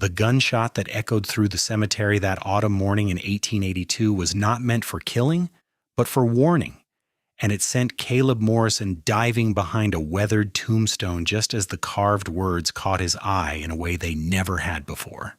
The gunshot that echoed through the cemetery that autumn morning in 1882 was not meant for killing, but for warning, and it sent Caleb Morrison diving behind a weathered tombstone just as the carved words caught his eye in a way they never had before.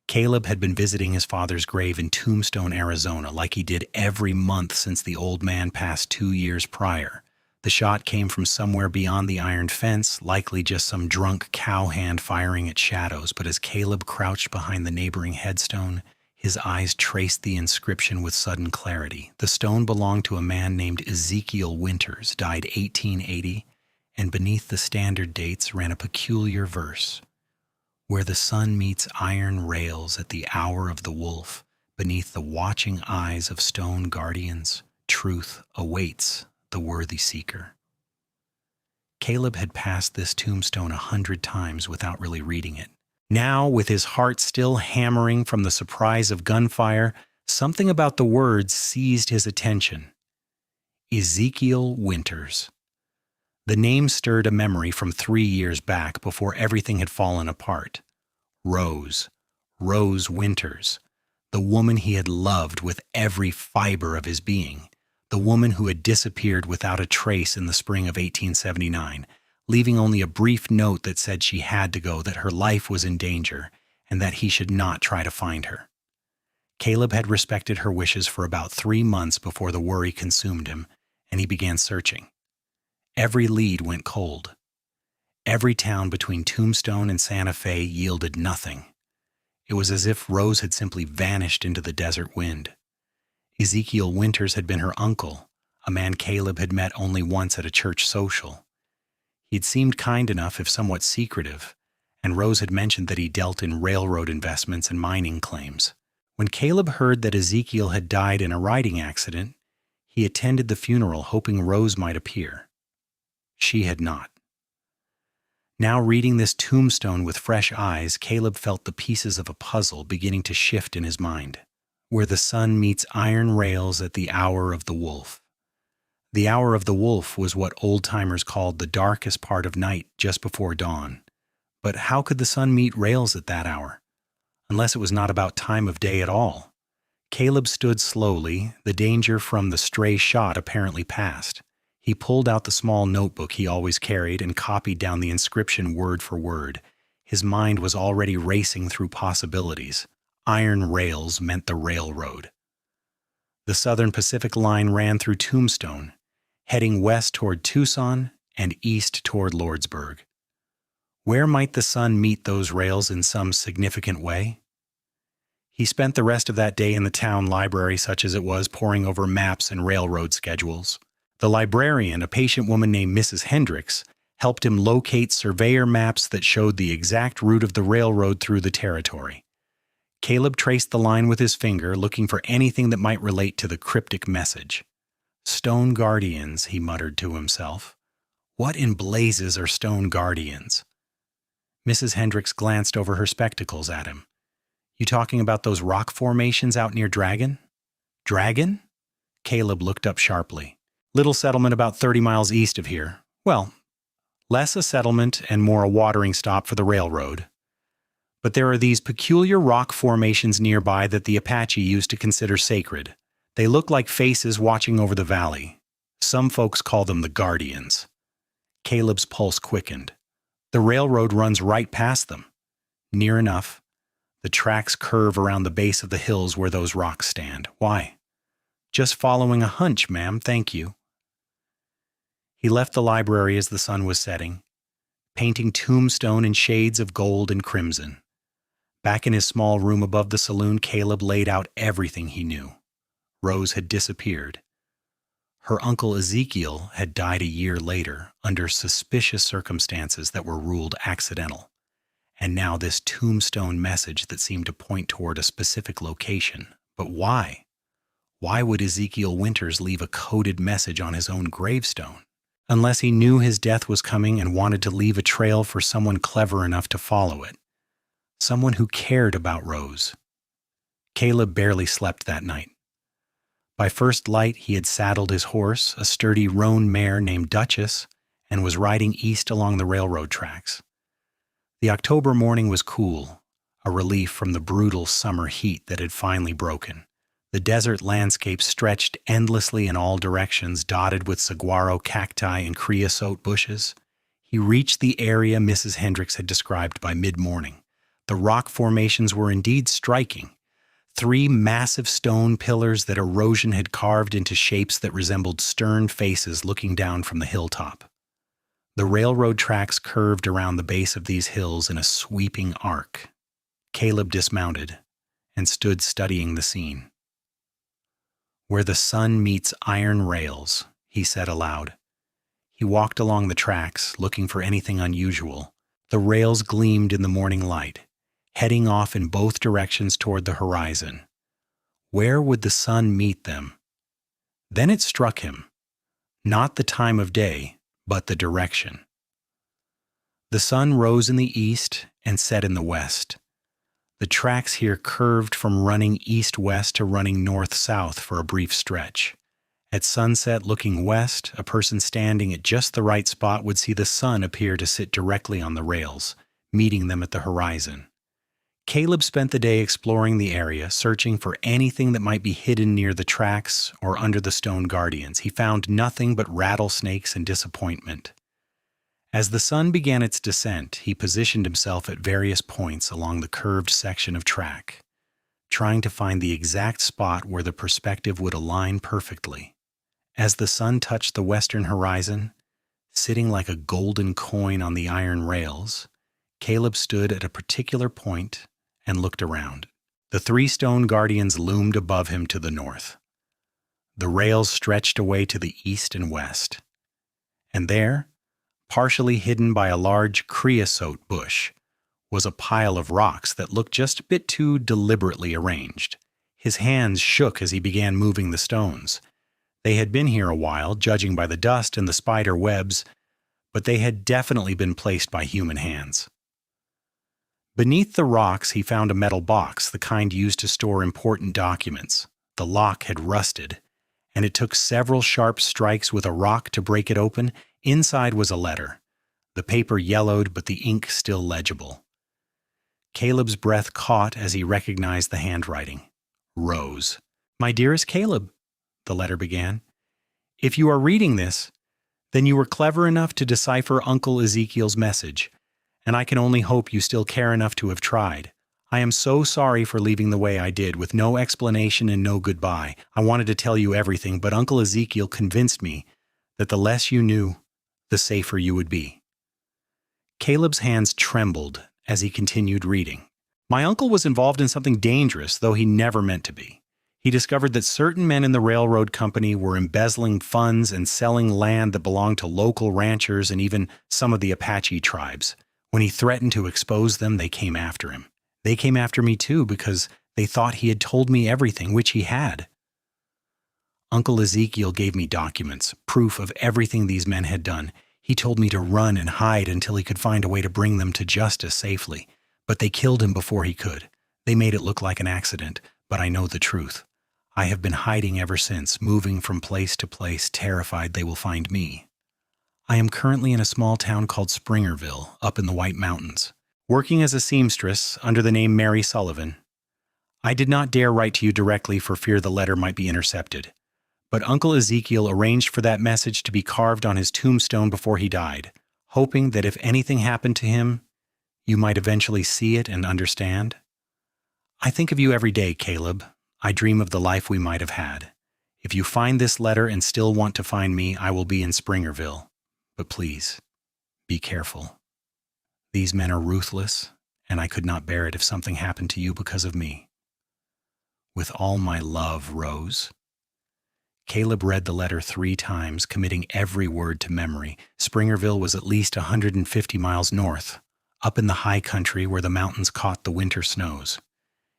Caleb had been visiting his father's grave in Tombstone, Arizona, like he did every month since the old man passed 2 years prior. The shot came from somewhere beyond the iron fence, likely just some drunk cowhand firing at shadows, but as Caleb crouched behind the neighboring headstone, his eyes traced the inscription with sudden clarity. The stone belonged to a man named Ezekiel Winters, died 1880, and beneath the standard dates ran a peculiar verse. Where the sun meets iron rails at the hour of the wolf, beneath the watching eyes of stone guardians, truth awaits the worthy seeker. Caleb had passed this tombstone 100 times without really reading it. Now, with his heart still hammering from the surprise of gunfire, something about the words seized his attention. Ezekiel Winters. The name stirred a memory from 3 years back before everything had fallen apart. Rose Winters, the woman he had loved with every fiber of his being, the woman who had disappeared without a trace in the spring of 1879, leaving only a brief note that said she had to go, that her life was in danger, and that he should not try to find her. Caleb had respected her wishes for about 3 months before the worry consumed him, and he began searching. Every lead went cold. Every town between Tombstone and Santa Fe yielded nothing. It was as if Rose had simply vanished into the desert wind. Ezekiel Winters had been her uncle, a man Caleb had met only once at a church social. He'd seemed kind enough, if somewhat secretive, and Rose had mentioned that he dealt in railroad investments and mining claims. When Caleb heard that Ezekiel had died in a riding accident, he attended the funeral hoping Rose might appear. She had not. Now reading this tombstone with fresh eyes, Caleb felt the pieces of a puzzle beginning to shift in his mind. Where the sun meets iron rails at the hour of the wolf. The hour of the wolf was what old-timers called the darkest part of night just before dawn. But how could the sun meet rails at that hour? Unless it was not about time of day at all. Caleb stood slowly, the danger from the stray shot apparently past. He pulled out the small notebook he always carried and copied down the inscription word for word. His mind was already racing through possibilities. Iron rails meant the railroad. The Southern Pacific line ran through Tombstone, heading west toward Tucson and east toward Lordsburg. Where might the sun meet those rails in some significant way? He spent the rest of that day in the town library, such as it was, poring over maps and railroad schedules. The librarian, a patient woman named Mrs. Hendricks, helped him locate surveyor maps that showed the exact route of the railroad through the territory. Caleb traced the line with his finger, looking for anything that might relate to the cryptic message. Stone guardians, he muttered to himself. What in blazes are stone guardians? Mrs. Hendricks glanced over her spectacles at him. You talking about those rock formations out near Dragon? Dragon? Caleb looked up sharply. Little settlement about 30 miles east of here. Well, less a settlement and more a watering stop for the railroad. But there are these peculiar rock formations nearby that the Apache used to consider sacred. They look like faces watching over the valley. Some folks call them the guardians. Caleb's pulse quickened. The railroad runs right past them. Near enough. The tracks curve around the base of the hills where those rocks stand. Why? Just following a hunch, ma'am, thank you. He left the library as the sun was setting, painting Tombstone in shades of gold and crimson. Back in his small room above the saloon, Caleb laid out everything he knew. Rose had disappeared. Her uncle Ezekiel had died a year later under suspicious circumstances that were ruled accidental. And now this tombstone message that seemed to point toward a specific location. But why? Why would Ezekiel Winters leave a coded message on his own gravestone? Unless he knew his death was coming and wanted to leave a trail for someone clever enough to follow it. Someone who cared about Rose. Caleb barely slept that night. By first light, he had saddled his horse, a sturdy roan mare named Duchess, and was riding east along the railroad tracks. The October morning was cool, a relief from the brutal summer heat that had finally broken. The desert landscape stretched endlessly in all directions, dotted with saguaro cacti and creosote bushes. He reached the area Mrs. Hendricks had described by mid-morning. The rock formations were indeed striking. 3 massive stone pillars that erosion had carved into shapes that resembled stern faces looking down from the hilltop. The railroad tracks curved around the base of these hills in a sweeping arc. Caleb dismounted and stood studying the scene. "Where the sun meets iron rails," he said aloud. He walked along the tracks, looking for anything unusual. The rails gleamed in the morning light, heading off in both directions toward the horizon. Where would the sun meet them? Then it struck him. Not the time of day, but the direction. The sun rose in the east and set in the west. The tracks here curved from running east-west to running north-south for a brief stretch. At sunset, looking west, a person standing at just the right spot would see the sun appear to sit directly on the rails, meeting them at the horizon. Caleb spent the day exploring the area, searching for anything that might be hidden near the tracks or under the stone guardians. He found nothing but rattlesnakes and disappointment. As the sun began its descent, he positioned himself at various points along the curved section of track, trying to find the exact spot where the perspective would align perfectly. As the sun touched the western horizon, sitting like a golden coin on the iron rails, Caleb stood at a particular point and looked around. The 3 stone guardians loomed above him to the north. The rails stretched away to the east and west. And there, partially hidden by a large creosote bush, was a pile of rocks that looked just a bit too deliberately arranged. His hands shook as he began moving the stones. They had been here a while, judging by the dust and the spider webs, but they had definitely been placed by human hands. Beneath the rocks, he found a metal box, the kind used to store important documents. The lock had rusted, and it took several sharp strikes with a rock to break it open. Inside was a letter, the paper yellowed but the ink still legible. Caleb's breath caught as he recognized the handwriting. Rose. "My dearest Caleb," the letter began, "if you are reading this, then you were clever enough to decipher Uncle Ezekiel's message, and I can only hope you still care enough to have tried. I am so sorry for leaving the way I did, with no explanation and no goodbye. I wanted to tell you everything, but Uncle Ezekiel convinced me that the less you knew, the safer you would be." Caleb's hands trembled as he continued reading. "My uncle was involved in something dangerous, though he never meant to be. He discovered that certain men in the railroad company were embezzling funds and selling land that belonged to local ranchers and even some of the Apache tribes. When he threatened to expose them, they came after him. They came after me too because they thought he had told me everything, which he had. Uncle Ezekiel gave me documents, proof of everything these men had done. He told me to run and hide until he could find a way to bring them to justice safely. But they killed him before he could. They made it look like an accident, but I know the truth. I have been hiding ever since, moving from place to place, terrified they will find me. I am currently in a small town called Springerville, up in the White Mountains, working as a seamstress under the name Mary Sullivan. I did not dare write to you directly for fear the letter might be intercepted. But Uncle Ezekiel arranged for that message to be carved on his tombstone before he died, hoping that if anything happened to him, you might eventually see it and understand. I think of you every day, Caleb. I dream of the life we might have had. If you find this letter and still want to find me, I will be in Springerville. But please, be careful. These men are ruthless, and I could not bear it if something happened to you because of me. With all my love, Rose." Caleb read the letter 3 times, committing every word to memory. Springerville was at least 150 miles north, up in the high country where the mountains caught the winter snows.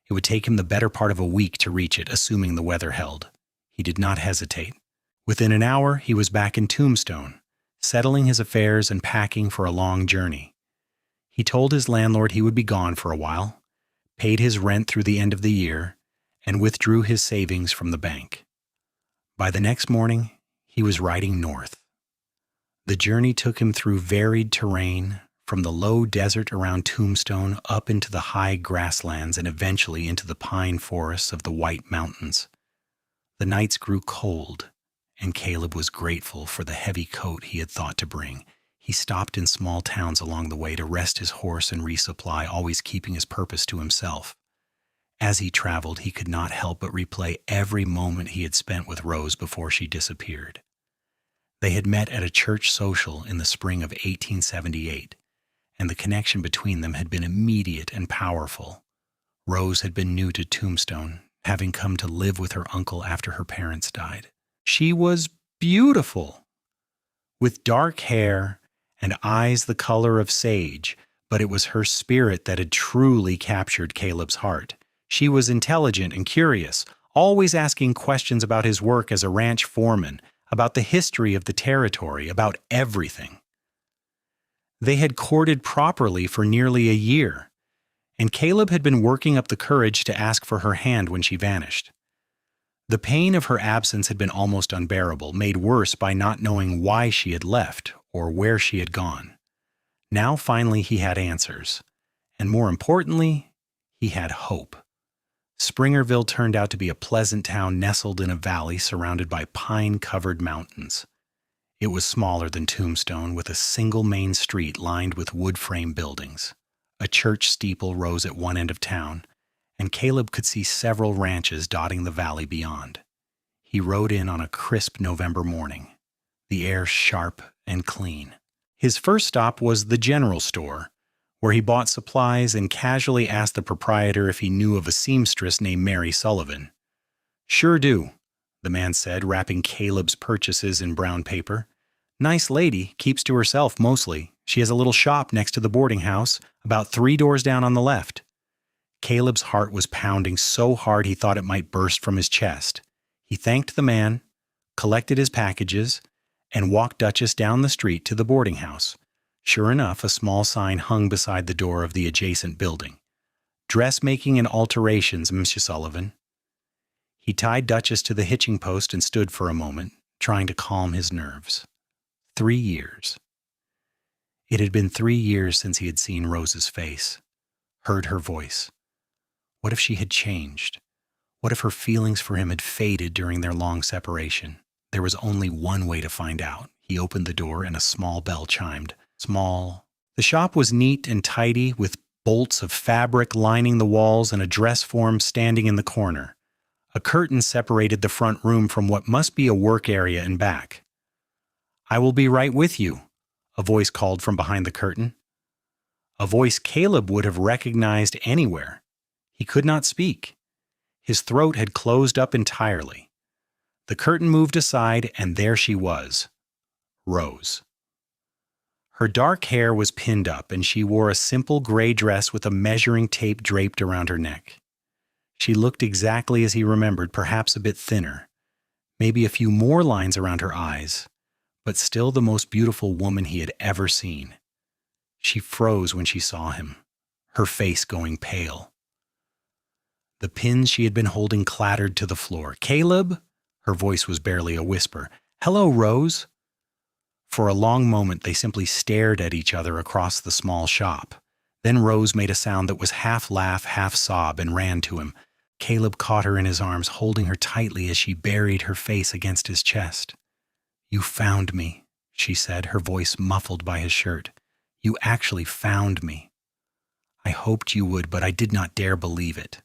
It would take him the better part of a week to reach it, assuming the weather held. He did not hesitate. Within an hour, he was back in Tombstone, settling his affairs and packing for a long journey. He told his landlord he would be gone for a while, paid his rent through the end of the year, and withdrew his savings from the bank. By the next morning, he was riding north. The journey took him through varied terrain, from the low desert around Tombstone up into the high grasslands and eventually into the pine forests of the White Mountains. The nights grew cold, and Caleb was grateful for the heavy coat he had thought to bring. He stopped in small towns along the way to rest his horse and resupply, always keeping his purpose to himself. As he traveled, he could not help but replay every moment he had spent with Rose before she disappeared. They had met at a church social in the spring of 1878, and the connection between them had been immediate and powerful. Rose had been new to Tombstone, having come to live with her uncle after her parents died. She was beautiful, with dark hair and eyes the color of sage, but it was her spirit that had truly captured Caleb's heart. She was intelligent and curious, always asking questions about his work as a ranch foreman, about the history of the territory, about everything. They had courted properly for nearly a year, and Caleb had been working up the courage to ask for her hand when she vanished. The pain of her absence had been almost unbearable, made worse by not knowing why she had left or where she had gone. Now finally he had answers, and more importantly, he had hope. Springerville turned out to be a pleasant town nestled in a valley surrounded by pine-covered mountains. It was smaller than Tombstone, with a single main street lined with wood-frame buildings. A church steeple rose at one end of town, and Caleb could see several ranches dotting the valley beyond. He rode in on a crisp November morning, the air sharp and clean. His first stop was the general store, where he bought supplies and casually asked the proprietor if he knew of a seamstress named Mary Sullivan. "Sure do," the man said, wrapping Caleb's purchases in brown paper. "Nice lady, keeps to herself mostly. She has a little shop next to the boarding house, about 3 doors down on the left." Caleb's heart was pounding so hard he thought it might burst from his chest. He thanked the man, collected his packages, and walked Duchess down the street to the boarding house. Sure enough, a small sign hung beside the door of the adjacent building. "Dressmaking and alterations, Monsieur Sullivan." He tied Duchess to the hitching post and stood for a moment, trying to calm his nerves. 3 years. It had been 3 years since he had seen Rose's face, heard her voice. What if she had changed? What if her feelings for him had faded during their long separation? There was only one way to find out. He opened the door and a small bell chimed. Small. The shop was neat and tidy, with bolts of fabric lining the walls and a dress form standing in the corner. A curtain separated the front room from what must be a work area and back. "I will be right with you," a voice called from behind the curtain. A voice Caleb would have recognized anywhere. He could not speak. His throat had closed up entirely. The curtain moved aside, and there she was, Rose. Her dark hair was pinned up, and she wore a simple gray dress with a measuring tape draped around her neck. She looked exactly as he remembered, perhaps a bit thinner, maybe a few more lines around her eyes, but still the most beautiful woman he had ever seen. She froze when she saw him, her face going pale. The pins she had been holding clattered to the floor. "Caleb?" Her voice was barely a whisper. "Hello, Rose." For a long moment they simply stared at each other across the small shop. Then Rose made a sound that was half laugh, half sob, and ran to him. Caleb caught her in his arms, holding her tightly as she buried her face against his chest. "You found me," she said, her voice muffled by his shirt. "You actually found me. I hoped you would, but I did not dare believe it."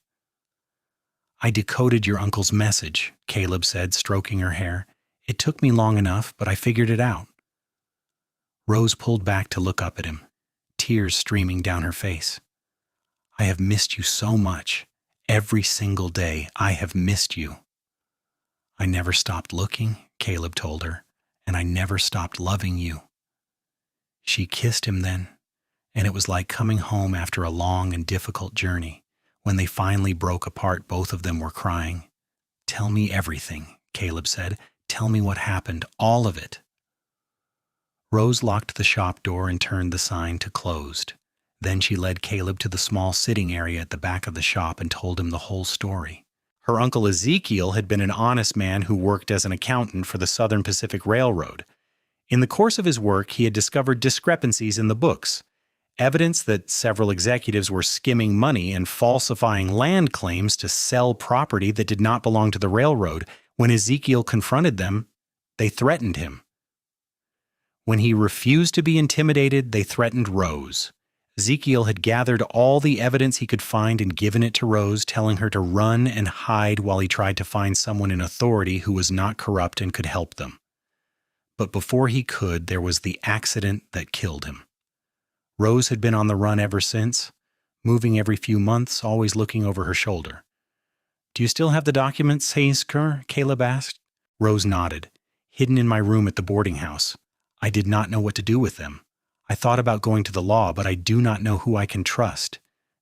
"I decoded your uncle's message," Caleb said, stroking her hair. "It took me long enough, but I figured it out." Rose pulled back to look up at him, tears streaming down her face. "I have missed you so much. Every single day, I have missed you." "I never stopped looking," Caleb told her, "and I never stopped loving you." She kissed him then, and it was like coming home after a long and difficult journey. When they finally broke apart, both of them were crying. "Tell me everything," Caleb said. "Tell me what happened, all of it." Rose locked the shop door and turned the sign to closed. Then she led Caleb to the small sitting area at the back of the shop and told him the whole story. Her uncle Ezekiel had been an honest man who worked as an accountant for the Southern Pacific Railroad. In the course of his work, he had discovered discrepancies in the books, evidence that several executives were skimming money and falsifying land claims to sell property that did not belong to the railroad. When Ezekiel confronted them, they threatened him. When he refused to be intimidated, they threatened Rose. Ezekiel had gathered all the evidence he could find and given it to Rose, telling her to run and hide while he tried to find someone in authority who was not corrupt and could help them. But before he could, there was the accident that killed him. Rose had been on the run ever since, moving every few months, always looking over her shoulder. "Do you still have the documents, Heisker?" Caleb asked. Rose nodded. "Hidden in my room at the boarding house. I did not know what to do with them. I thought about going to the law, but I do not know who I can trust.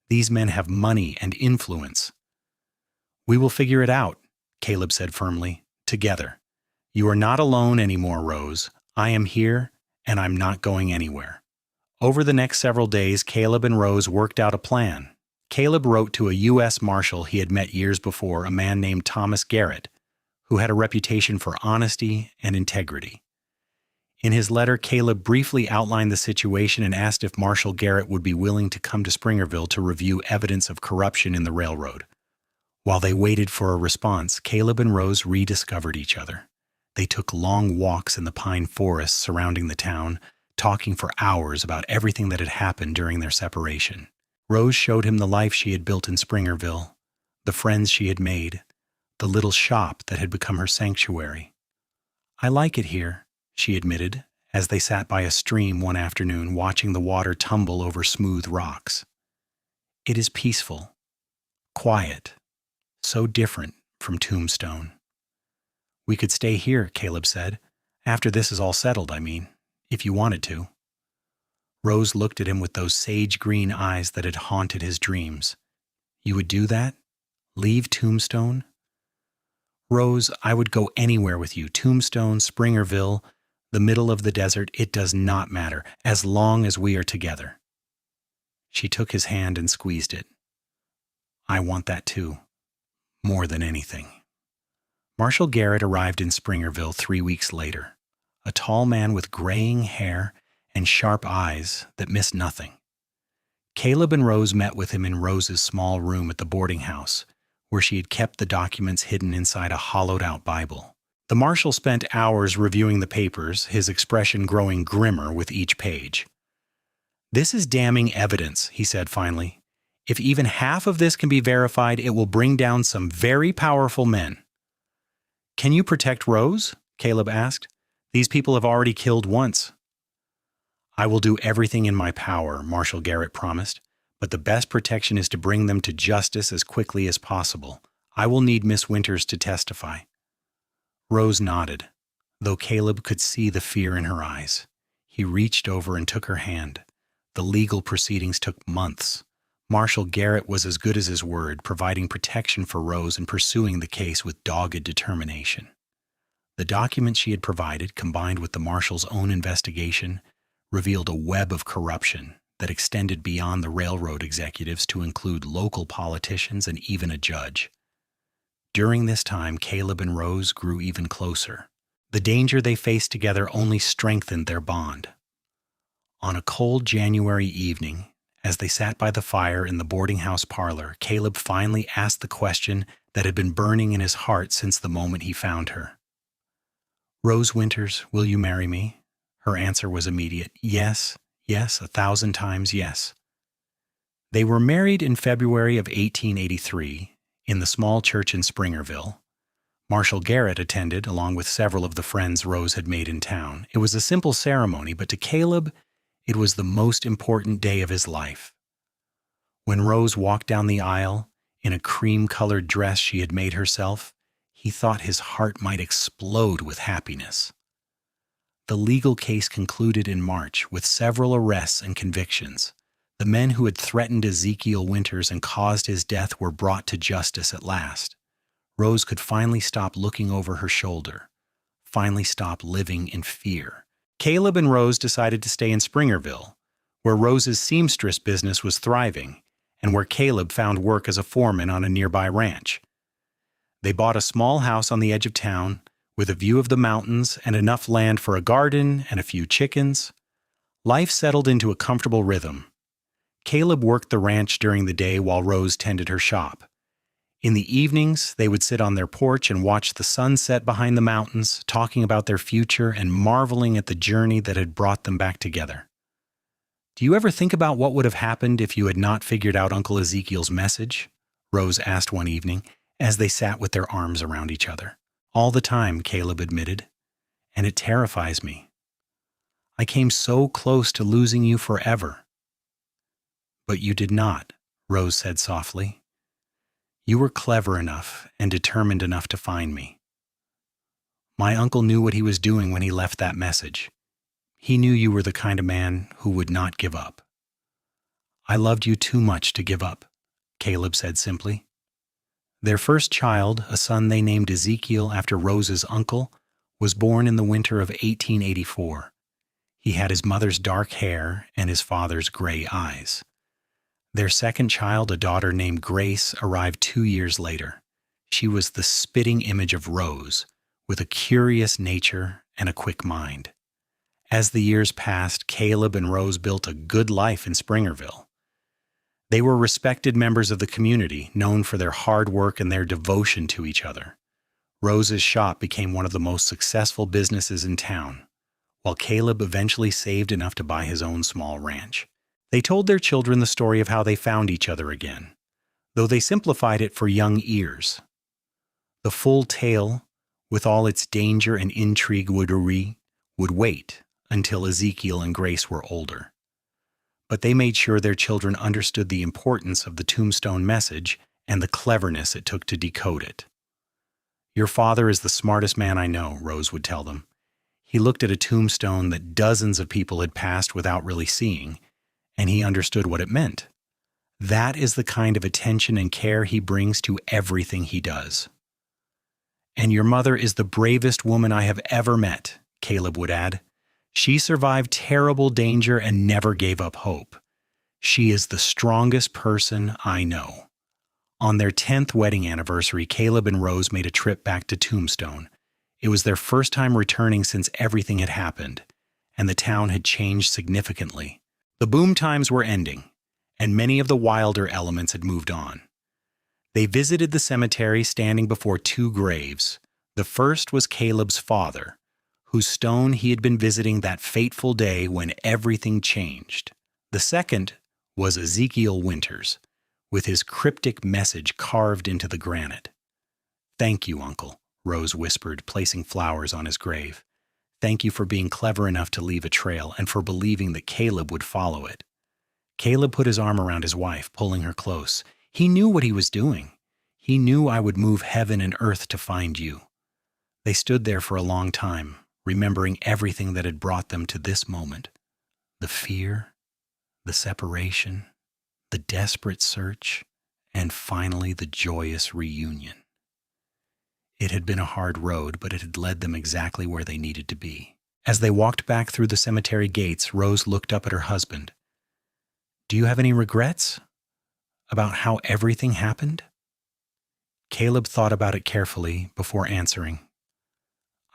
These men have money and influence." "We will figure it out," Caleb said firmly. "Together. You are not alone anymore, Rose. I am here, and I'm not going anywhere." Over the next several days, Caleb and Rose worked out a plan. Caleb wrote to a U.S. Marshal he had met years before, a man named Thomas Garrett, who had a reputation for honesty and integrity. In his letter, Caleb briefly outlined the situation and asked if Marshal Garrett would be willing to come to Springerville to review evidence of corruption in the railroad. While they waited for a response, Caleb and Rose rediscovered each other. They took long walks in the pine forests surrounding the town, talking for hours about everything that had happened during their separation. Rose showed him the life she had built in Springerville, the friends she had made, the little shop that had become her sanctuary. "I like it here," she admitted, as they sat by a stream one afternoon watching the water tumble over smooth rocks. "It is peaceful, quiet, so different from Tombstone." "We could stay here," Caleb said. "After this is all settled, I mean, if you wanted to." Rose looked at him with those sage-green eyes that had haunted his dreams. "You would do that? Leave Tombstone?" "Rose, I would go anywhere with you. Tombstone, Springerville, the middle of the desert, it does not matter, as long as we are together." She took his hand and squeezed it. "I want that too, more than anything." Marshal Garrett arrived in Springerville 3 weeks later, a tall man with graying hair and sharp eyes that missed nothing. Caleb and Rose met with him in Rose's small room at the boarding house, where she had kept the documents hidden inside a hollowed-out Bible. The marshal spent hours reviewing the papers, his expression growing grimmer with each page. "This is damning evidence," he said finally. "If even half of this can be verified, it will bring down some very powerful men." "Can you protect Rose?" Caleb asked. "These people have already killed once." "I will do everything in my power," Marshal Garrett promised, "but the best protection is to bring them to justice as quickly as possible. I will need Miss Winters to testify." Rose nodded, though Caleb could see the fear in her eyes. He reached over and took her hand. The legal proceedings took months. Marshal Garrett was as good as his word, providing protection for Rose and pursuing the case with dogged determination. The documents she had provided, combined with the marshal's own investigation, revealed a web of corruption that extended beyond the railroad executives to include local politicians and even a judge. During this time, Caleb and Rose grew even closer. The danger they faced together only strengthened their bond. On a cold January evening, as they sat by the fire in the boarding house parlor, Caleb finally asked the question that had been burning in his heart since the moment he found her. "Rose Winters, will you marry me?" Her answer was immediate. "Yes, yes, 1,000 times yes." They were married in February of 1883 in the small church in Springerville. Marshal Garrett attended, along with several of the friends Rose had made in town. It was a simple ceremony, but to Caleb, it was the most important day of his life. When Rose walked down the aisle in a cream-colored dress she had made herself, he thought his heart might explode with happiness. The legal case concluded in March with several arrests and convictions. The men who had threatened Ezekiel Winters and caused his death were brought to justice at last. Rose could finally stop looking over her shoulder, finally stop living in fear. Caleb and Rose decided to stay in Springerville, where Rose's seamstress business was thriving, and where Caleb found work as a foreman on a nearby ranch. They bought a small house on the edge of town, with a view of the mountains and enough land for a garden and a few chickens. Life settled into a comfortable rhythm, Caleb worked the ranch during the day while Rose tended her shop. In the evenings, they would sit on their porch and watch the sun set behind the mountains, talking about their future and marveling at the journey that had brought them back together. "Do you ever think about what would have happened if you had not figured out Uncle Ezekiel's message?" Rose asked one evening as they sat with their arms around each other. "All the time," Caleb admitted, "and it terrifies me. I came so close to losing you forever." "But you did not," Rose said softly. "You were clever enough and determined enough to find me. My uncle knew what he was doing when he left that message. He knew you were the kind of man who would not give up." "I loved you too much to give up," Caleb said simply. Their first child, a son they named Ezekiel after Rose's uncle, was born in the winter of 1884. He had his mother's dark hair and his father's gray eyes. Their second child, a daughter named Grace, arrived 2 years later. She was the spitting image of Rose, with a curious nature and a quick mind. As the years passed, Caleb and Rose built a good life in Springerville. They were respected members of the community, known for their hard work and their devotion to each other. Rose's shop became one of the most successful businesses in town, while Caleb eventually saved enough to buy his own small ranch. They told their children the story of how they found each other again, though they simplified it for young ears. The full tale, with all its danger and intrigue, would wait until Ezekiel and Grace were older. But they made sure their children understood the importance of the Tombstone message and the cleverness it took to decode it. "Your father is the smartest man I know," Rose would tell them. "He looked at a tombstone that dozens of people had passed without really seeing, and he understood what it meant. That is the kind of attention and care he brings to everything he does." "And your mother is the bravest woman I have ever met," Caleb would add. "She survived terrible danger and never gave up hope. She is the strongest person I know." On their 10th wedding anniversary, Caleb and Rose made a trip back to Tombstone. It was their first time returning since everything had happened, and the town had changed significantly. The boom times were ending, and many of the wilder elements had moved on. They visited the cemetery, standing before 2 graves. The first was Caleb's father, whose stone he had been visiting that fateful day when everything changed. The second was Ezekiel Winters, with his cryptic message carved into the granite. "Thank you, Uncle," Rose whispered, placing flowers on his grave. "Thank you for being clever enough to leave a trail and for believing that Caleb would follow it." Caleb put his arm around his wife, pulling her close. "He knew what he was doing. He knew I would move heaven and earth to find you." They stood there for a long time, remembering everything that had brought them to this moment. The fear, the separation, the desperate search, and finally the joyous reunion. It had been a hard road, but it had led them exactly where they needed to be. As they walked back through the cemetery gates, Rose looked up at her husband. "Do you have any regrets about how everything happened?" Caleb thought about it carefully before answering.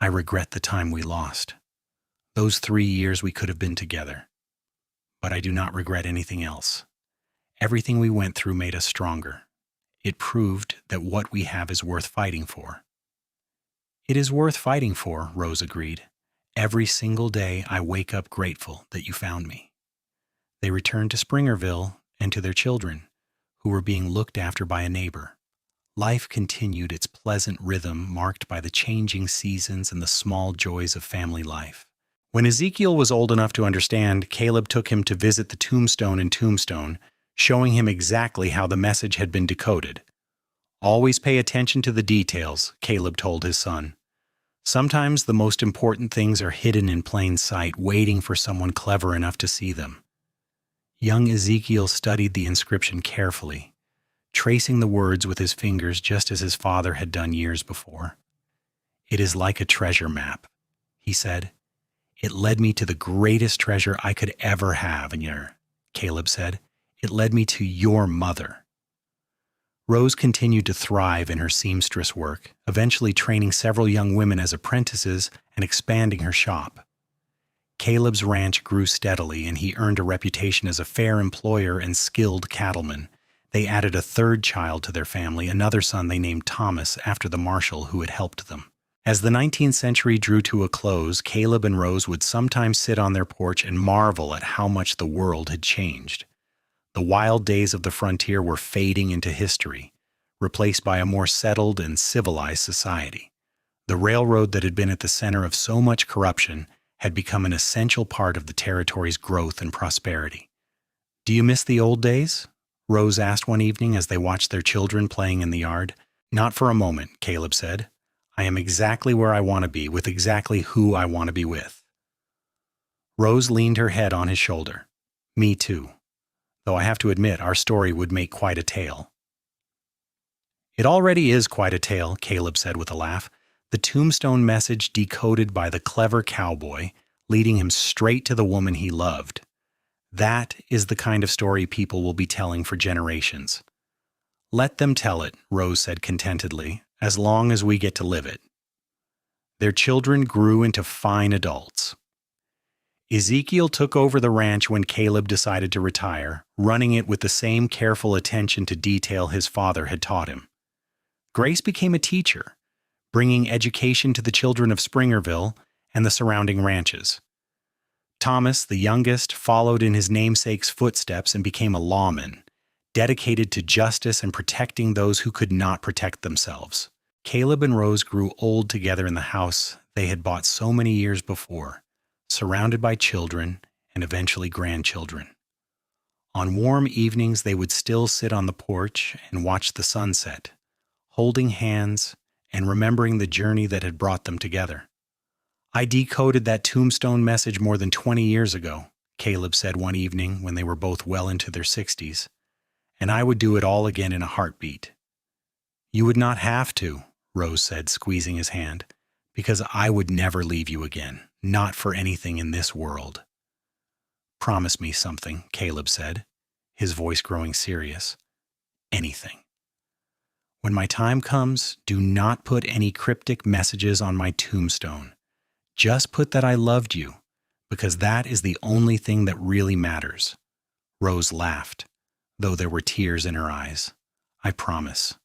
"I regret the time we lost. Those 3 years we could have been together. But I do not regret anything else. Everything we went through made us stronger. It proved that what we have is worth fighting for." "It is worth fighting for," Rose agreed. "Every single day I wake up grateful that you found me." They returned to Springerville and to their children, who were being looked after by a neighbor. Life continued its pleasant rhythm, marked by the changing seasons and the small joys of family life. When Ezekiel was old enough to understand, Caleb took him to visit the tombstone in Tombstone, showing him exactly how the message had been decoded. "Always pay attention to the details," Caleb told his son. "Sometimes the most important things are hidden in plain sight, waiting for someone clever enough to see them." Young Ezekiel studied the inscription carefully, tracing the words with his fingers just as his father had done years before. "It is like a treasure map," he said. "It led me to the greatest treasure I could ever have." "And Caleb said, "It led me to your mother." Rose continued to thrive in her seamstress work, eventually training several young women as apprentices and expanding her shop. Caleb's ranch grew steadily, and he earned a reputation as a fair employer and skilled cattleman. They added a third child to their family, another son they named Thomas after the marshal who had helped them. As the 19th century drew to a close, Caleb and Rose would sometimes sit on their porch and marvel at how much the world had changed. The wild days of the frontier were fading into history, replaced by a more settled and civilized society. The railroad that had been at the center of so much corruption had become an essential part of the territory's growth and prosperity. "Do you miss the old days?" Rose asked one evening as they watched their children playing in the yard. "Not for a moment," Caleb said. "I am exactly where I want to be, with exactly who I want to be with." Rose leaned her head on his shoulder. "Me too. Though I have to admit, our story would make quite a tale." "It already is quite a tale," Caleb said with a laugh. "The Tombstone message decoded by the clever cowboy, leading him straight to the woman he loved. That is the kind of story people will be telling for generations." "Let them tell it," Rose said contentedly, "as long as we get to live it." Their children grew into fine adults. Ezekiel took over the ranch when Caleb decided to retire, running it with the same careful attention to detail his father had taught him. Grace became a teacher, bringing education to the children of Springerville and the surrounding ranches. Thomas, the youngest, followed in his namesake's footsteps and became a lawman, dedicated to justice and protecting those who could not protect themselves. Caleb and Rose grew old together in the house they had bought so many years before, surrounded by children and eventually grandchildren. On warm evenings, they would still sit on the porch and watch the sunset, holding hands and remembering the journey that had brought them together. "I decoded that Tombstone message more than 20 years ago," Caleb said one evening when they were both well into their 60s, "and I would do it all again in a heartbeat." "You would not have to," Rose said, squeezing his hand, "because I would never leave you again, not for anything in this world." "Promise me something," Caleb said, his voice growing serious. "Anything. When my time comes, do not put any cryptic messages on my tombstone. Just put that I loved you, because that is the only thing that really matters." Rose laughed, though there were tears in her eyes. "I promise,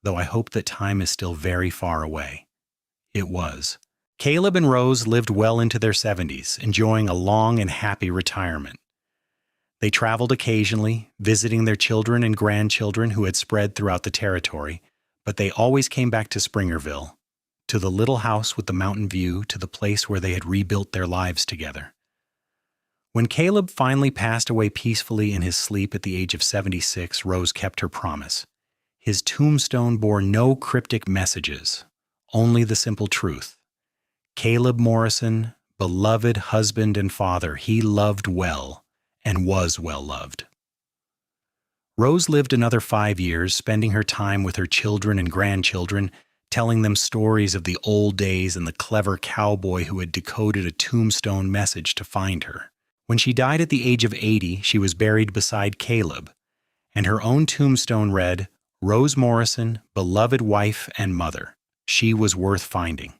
though I hope that time is still very far away." It was. Caleb and Rose lived well into their 70s, enjoying a long and happy retirement. They traveled occasionally, visiting their children and grandchildren who had spread throughout the territory, but they always came back to Springerville, to the little house with the mountain view, to the place where they had rebuilt their lives together. When Caleb finally passed away peacefully in his sleep at the age of 76, Rose kept her promise. His tombstone bore no cryptic messages, only the simple truth. Caleb Morrison, beloved husband and father, he loved well and was well loved. Rose lived another 5 years, spending her time with her children and grandchildren, telling them stories of the old days and the clever cowboy who had decoded a tombstone message to find her. When she died at the age of 80, she was buried beside Caleb, and her own tombstone read, "Rose Morrison, beloved wife and mother. She was worth finding."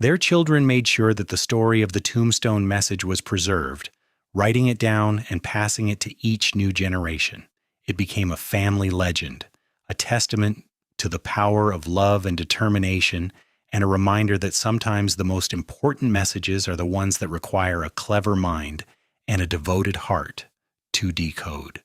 Their children made sure that the story of the tombstone message was preserved, writing it down and passing it to each new generation. It became a family legend, a testament to the power of love and determination, and a reminder that sometimes the most important messages are the ones that require a clever mind and a devoted heart to decode.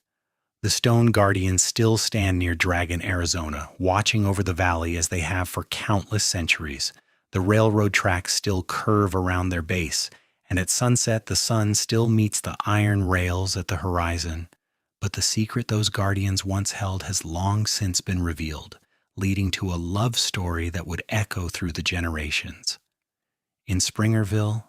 The stone guardians still stand near Dragon, Arizona, watching over the valley as they have for countless centuries. The railroad tracks still curve around their base, and at sunset the sun still meets the iron rails at the horizon. But the secret those guardians once held has long since been revealed, leading to a love story that would echo through the generations. In Springerville,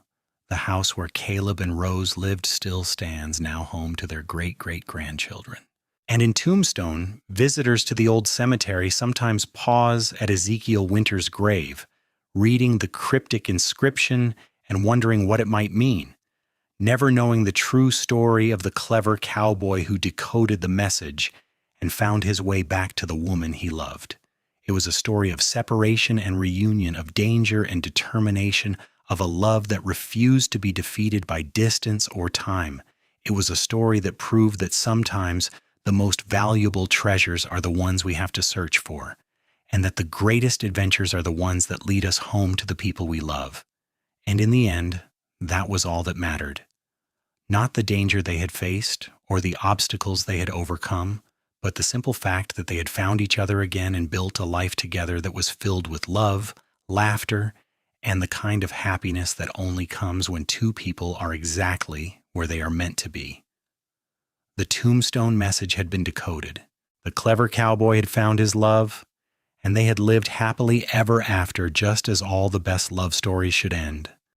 the house where Caleb and Rose lived still stands, now home to their great-great-grandchildren. And in Tombstone, visitors to the old cemetery sometimes pause at Ezekiel Winter's grave, reading the cryptic inscription and wondering what it might mean, never knowing the true story of the clever cowboy who decoded the message and found his way back to the woman he loved. It was a story of separation and reunion, of danger and determination, of a love that refused to be defeated by distance or time. It was a story that proved that sometimes the most valuable treasures are the ones we have to search for, and that the greatest adventures are the ones that lead us home to the people we love. And in the end, that was all that mattered. Not the danger they had faced or the obstacles they had overcome, but the simple fact that they had found each other again and built a life together that was filled with love, laughter, and the kind of happiness that only comes when two people are exactly where they are meant to be. The Tombstone message had been decoded. The clever cowboy had found his love, and they had lived happily ever after, just as all the best love stories should end.